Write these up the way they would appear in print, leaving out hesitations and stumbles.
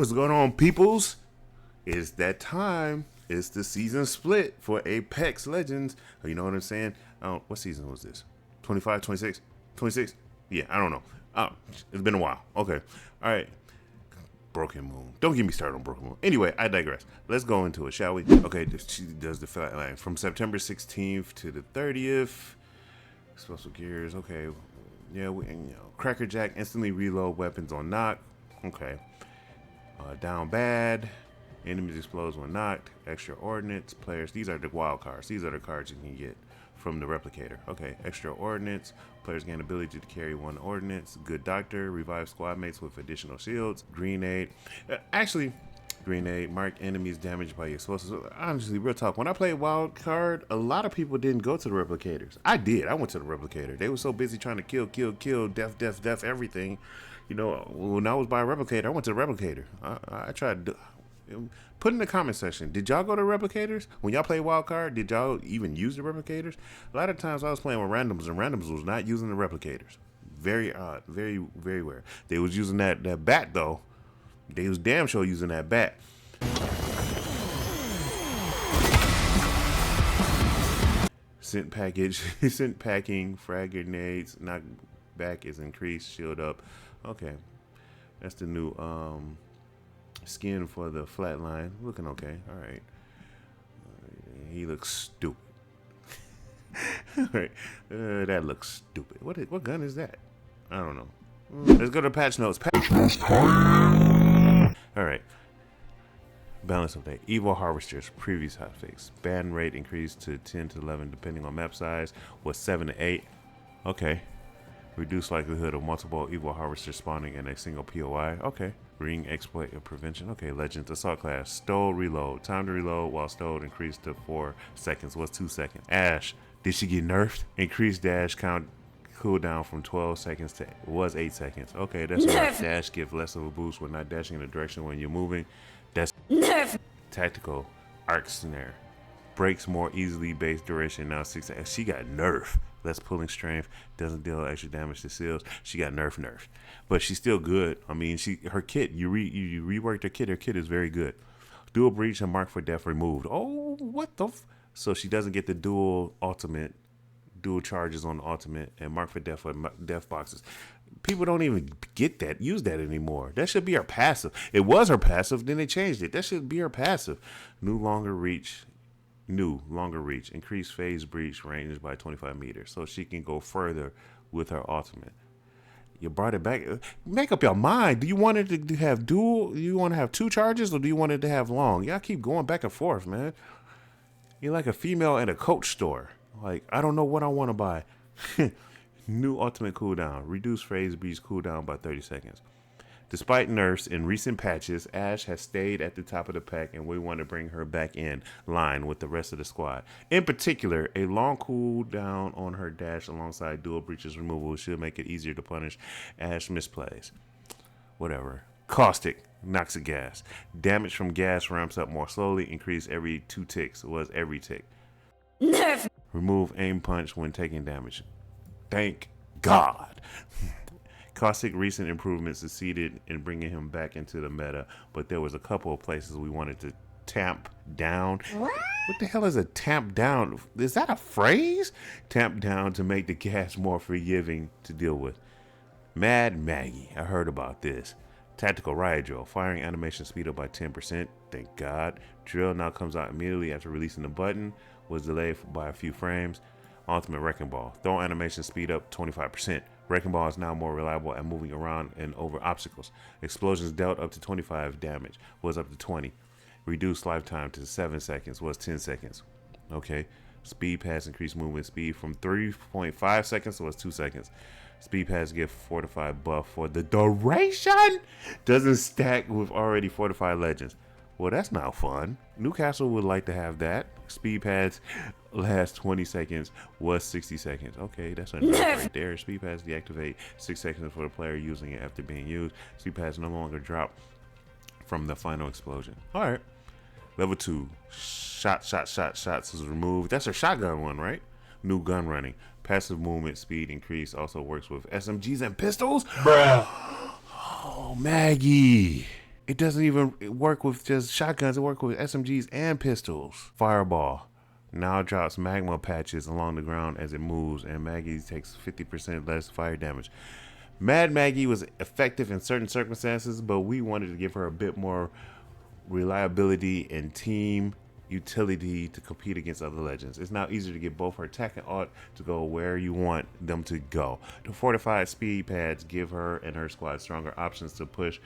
what's going on, peoples? It's that time. It's the season split for Apex Legends. You know what I'm saying? What season was this? 25, 26? 26? Yeah, I don't know. It's been a while. Okay. All right. Broken Moon. Don't get me started on Broken Moon. Anyway, I digress. Let's go into it, shall we? Okay, she does the flat line from September 16th to the 30th. Special gears. Okay. Yeah, Cracker Jack instantly reload weapons on knock. Okay. Down bad. Enemies explode when knocked. Extra ordnance. Players. These are the wild cards. These are the cards you can get from the replicator. Okay. Extra ordnance. Players gain ability to carry one ordnance. Good doctor. Revive squad mates with additional shields. Grenade. Grenade. Mark enemies damaged by explosives. Honestly, real talk. When I played wild card, a lot of people didn't go to the replicators. I did. I went to the replicator. They were so busy trying to kill, death, everything. You know, when I was by a replicator, I went to the replicator. I tried to put in the comment section. Did y'all go to replicators when y'all play wild card? Did y'all even use the replicators? A lot of times I was playing with randoms, and randoms was not using the replicators. Very odd, very rare. They was using that bat though. They was damn sure using that bat. Scent package, scent packing, frag grenades, knock back is increased, shield up. Okay, that's the new skin for the flatline. Looking okay. All right. He looks stupid. All right. That looks stupid. What gun is that? I don't know. Let's go to patch notes. All right. Balance update. Evil Harvesters. Previous hotfix. Ban rate increased to 10 to 11 depending on map size. Was 7 to 8. Okay. Reduced likelihood of multiple Evil Harvesters spawning in a single POI. Okay. Ring exploit and prevention. Okay. Legends. Assault class. Stole reload. Time to reload while stowed increased to 4 seconds. Was 2 seconds. Ash. Did she get nerfed? Increased dash count cooldown from 12 seconds to was 8 seconds. Okay, that's right. Dash give less of a boost when not dashing in the direction when you're moving. That's nerf. Tactical arc snare breaks more easily. Base duration now 6 seconds. She got nerf. Less pulling strength, doesn't deal extra damage to seals. She got nerf, but she's still good. I mean, her kit. You reworked her kit. Her kit is very good. Dual breach and mark for death removed. Oh, what the? So she doesn't get the dual charges on the ultimate and mark for death boxes. People don't even get that, use that anymore. That should be her passive. It was her passive, then they changed it. That should be her passive. New longer reach. Increased phase breach range by 25 meters, so she can go further with her ultimate. You brought it back. Make up your mind. Do you want it to have dual? Do you want to have 2 charges, or do you want it to have long? Y'all keep going back and forth, man. You're like a female at a Coach store. Like, I don't know what I want to buy. New ultimate cooldown. Reduced phase breach cooldown by 30 seconds. Despite nerfs in recent patches, Ash has stayed at the top of the pack, and we want to bring her back in line with the rest of the squad. In particular, a long cooldown on her dash alongside dual breaches removal should make it easier to punish Ash misplays. Whatever. Caustic. Knocks of gas. Damage from gas ramps up more slowly. Increase every 2 ticks. Was every tick. Nerf. Remove aim punch when taking damage. Thank God. Caustic recent improvements succeeded in bringing him back into the meta, but there was a couple of places we wanted to tamp down. What the hell is a tamp down? Is that a phrase? Tamp down to make the gas more forgiving to deal with. Mad Maggie. I heard about this. Tactical riot drill. Firing animation speed up by 10%. Thank God. Drill now comes out immediately after releasing the button. Was delayed by a few frames. Ultimate Wrecking Ball. Throw animation speed up 25%. Wrecking Ball is now more reliable at moving around and over obstacles. Explosions dealt up to 25 damage. Was up to 20. Reduced lifetime to 7 seconds. Was 10 seconds. Okay. Speed pass increased movement speed from 3.5 seconds to was 2 seconds. Speed pass give fortified buff for the duration. Doesn't stack with already fortified legends. Well, that's not fun. Newcastle would like to have that. Speed pads last 20 seconds, was 60 seconds. Okay, that's a nerf right there. Speed pads deactivate 6 seconds for the player using it after being used. Speed pads no longer drop from the final explosion. All right. Level 2. Shots is removed. That's a shotgun one, right? New gun running. Passive movement speed increase also works with SMGs and pistols. Bruh. Oh, Maggie. It doesn't even work with just shotguns. It works with SMGs and pistols. Fireball now drops magma patches along the ground as it moves, and Maggie takes 50% less fire damage. Mad Maggie was effective in certain circumstances, but we wanted to give her a bit more reliability and team utility to compete against other legends. It's now easier to get both her attack and ult to go where you want them to go. The fortified speed pads give her and her squad stronger options to push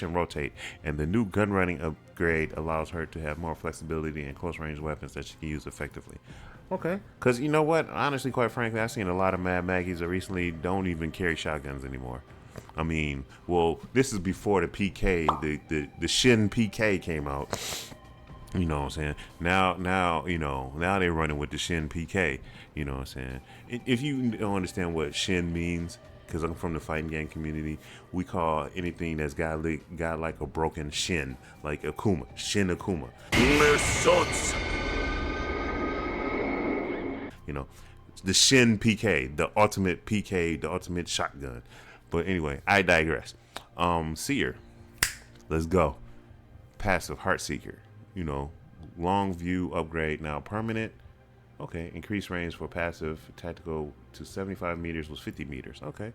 and rotate, and the new gun running upgrade allows her to have more flexibility and close range weapons that she can use effectively. Okay, because you know what? Honestly, quite frankly, I've seen a lot of Mad Maggies that recently don't even carry shotguns anymore. I mean, well, this is before the PK, the Shin PK came out. You know what I'm saying? Now, you know, now they're running with the Shin PK. You know what I'm saying? If you don't understand what Shin means, because I'm from the fighting game community, we call anything that's got like a broken Shin, like Akuma, Shin Akuma. You know, the Shin PK, the ultimate PK, the ultimate shotgun. But anyway, I digress. Seer, let's go. Passive Heartseeker. You know, long view upgrade now permanent. Okay, increased range for passive tactical to 75 meters was 50 meters. Okay.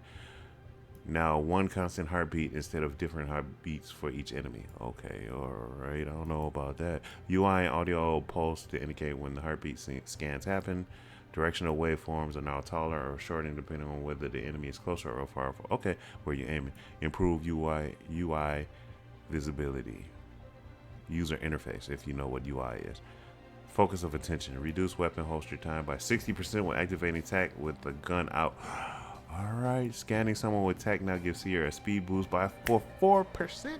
Now one constant heartbeat instead of different heartbeats for each enemy. Okay, alright, I don't know about that. UI and audio pulse to indicate when the heartbeat scans happen. Directional waveforms are now taller or shortened depending on whether the enemy is closer or far. Okay, where you're aiming. Improve UI visibility. User interface, if you know what UI is. Focus of attention. Reduce weapon holster time by 60% when activating tac with the gun out. Alright, scanning someone with tac now gives Seer a speed boost by 4%.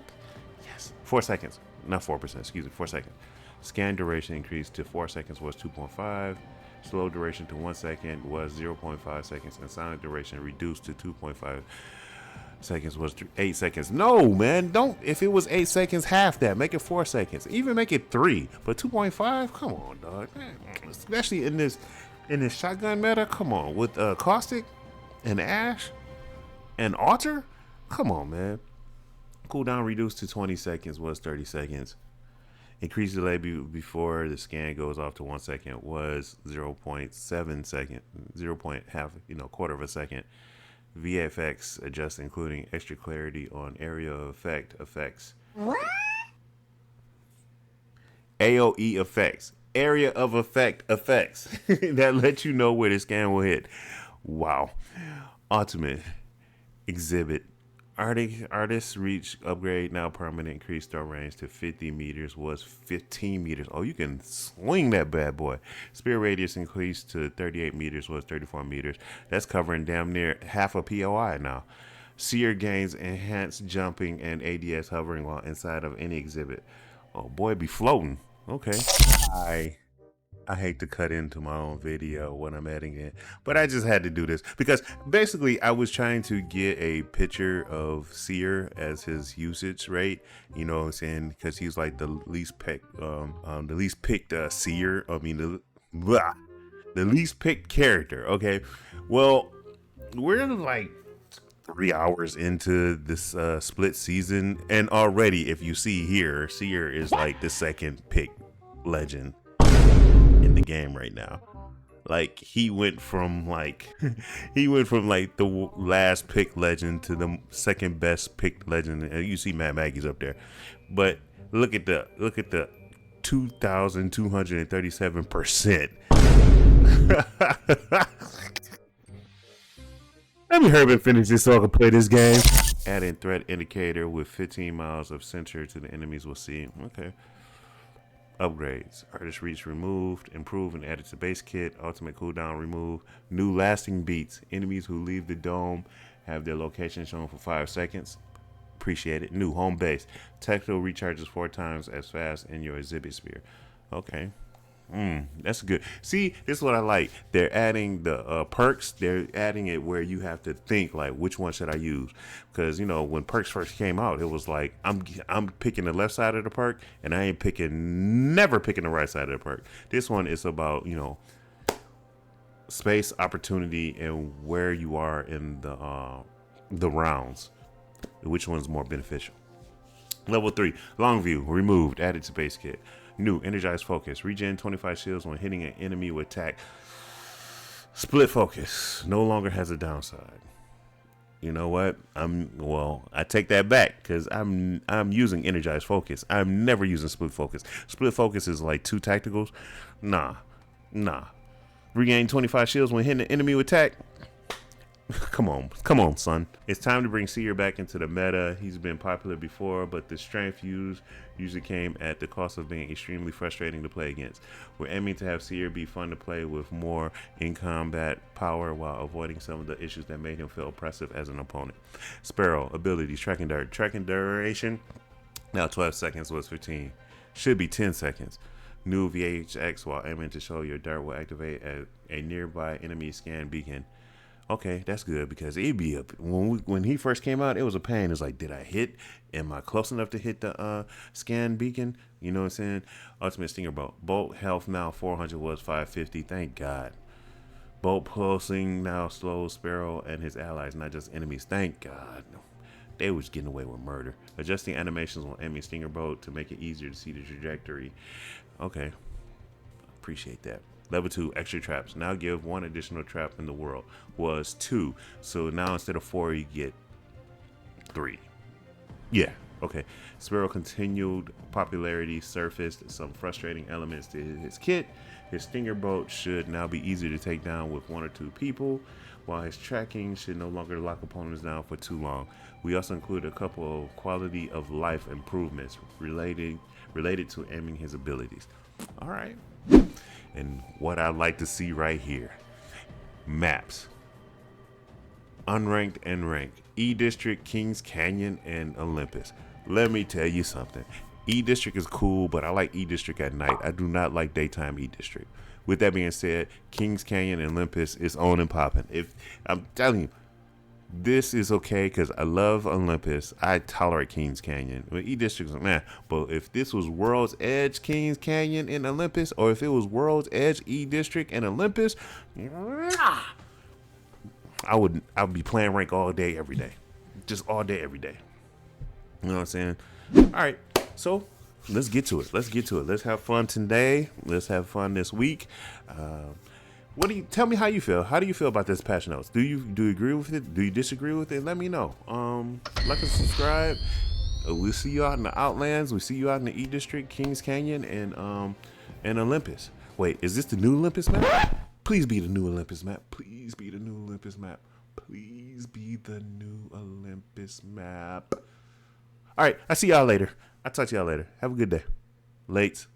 Yes, 4 seconds. Not 4%, excuse me, 4 seconds. Scan duration increased to 4 seconds was 2.5. Slow duration to 1 second was 0.5 seconds. And silent duration reduced to 2.5 seconds was 8 seconds. No, man, don't. If it was 8 seconds, half that. Make it 4 seconds. Even make it 3. But 2.5? Come on, dog. Man, especially in this shotgun meta. Come on, with caustic and ash and altar. Come on, man. Cooldown reduced to 20 seconds was 30 seconds. Increased delay before the scan goes off to 1 second was 0.7 second, 0.5, quarter of a second. VFX adjust including extra clarity on area of effects. What? AOE effects. Area of effects. That lets you know where the scan will hit. Wow. Ultimate exhibit. Artist reach upgrade now permanent. Increased throw range to 50 meters was 15 meters. Oh, you can swing that bad boy. Spear radius increased to 38 meters was 34 meters. That's covering damn near half a POI now. Seer gains enhanced jumping and ADS hovering while inside of any exhibit. Oh boy, be floating. Okay. I hate to cut into my own video when I'm editing it, but I just had to do this because basically I was trying to get a picture of Seer as his usage rate, you know what I'm saying? Because he's like the least picked, Seer. I mean, the least picked character. Okay, well, we're like 3 hours into this split season, and already, if you see here, Seer is like the second picked legend in the game right now. Like he went from like the last picked legend to the second best picked legend. And you see Mad Maggie's up there, but look at the 2,237%. Let me hurry and finish this so I can play this game. Adding threat indicator with 15 miles of center to the enemies will see. Okay. Upgrades. Artist reach removed. Improve and added to base kit. Ultimate cooldown removed. New lasting beats. Enemies who leave the dome have their location shown for 5 seconds. Appreciate it. New home base. Tactical recharges 4 times as fast in your exhibit sphere. Okay. That's good. See, this is what I like. They're adding the perks. They're adding it where you have to think like, which one should I use? Because when perks first came out, it was like I'm picking the left side of the perk, and I ain't never picking the right side of the perk. This one is about space, opportunity, and where you are in the rounds. Which one's more beneficial? Level 3, long view, removed, added to base kit. New, energized focus, regen 25 shields when hitting an enemy with attack. Split focus, no longer has a downside. You know what? I take that back because I'm using energized focus. I'm never using split focus. Split focus is like 2 tacticals. Nah. Regain 25 shields when hitting an enemy with attack. Come on, son. It's time to bring Seer back into the meta. He's been popular before, but the strength used usually came at the cost of being extremely frustrating to play against. We're aiming to have Seer be fun to play with more in-combat power while avoiding some of the issues that made him feel oppressive as an opponent. Sparrow, abilities, tracking duration. Now 12 seconds was 15. Should be 10 seconds. New VHX, while aiming to show your dart, will activate a nearby enemy scan beacon. Okay, that's good because it'd be when he first came out, it was a pain. It's like, did I hit? Am I close enough to hit the scan beacon? You know what I'm saying? Ultimate Stinger Bolt health now 400 was 550. Thank God. Bolt pulsing now slows Sparrow and his allies, not just enemies. Thank God. They was getting away with murder. Adjusting animations on enemy Stinger Bolt to make it easier to see the trajectory. Okay, appreciate that. Level 2, extra traps. Now give 1 additional trap in the world. Was 2. So now instead of 4, you get 3. Yeah, okay. Sparrow continued popularity surfaced some frustrating elements to his kit. His Stinger Bolt should now be easier to take down with 1 or 2 people, while his tracking should no longer lock opponents down for too long. We also include a couple of quality of life improvements related to aiming his abilities. All right. And what I'd like to see right here, maps, unranked and ranked, E-District, Kings Canyon, and Olympus. Let me tell you something. E-District is cool, but I like E-District at night. I do not like daytime E-District. With that being said, Kings Canyon and Olympus is on and popping. If I'm telling you, this is okay because I love Olympus. I tolerate Kings Canyon. Well, E-District's man, but if this was World's Edge, Kings Canyon, and Olympus, or if it was World's Edge, E-District, and Olympus, I would be playing rank all day, every day, just all day, every day. You know what I'm saying? All right, so let's get to it. Let's have fun today. Let's have fun this week. Tell me how you feel? How do you feel about this patch notes? Do you agree with it? Do you disagree with it? Let me know. Like and subscribe. We'll see you out in the Outlands. We'll see you out in the E District, Kings Canyon, and Olympus. Wait, is this the new Olympus map? Please be the new Olympus map. Please be the new Olympus map. Please be the new Olympus map. All right, I'll see y'all later. I'll talk to y'all later. Have a good day. Late.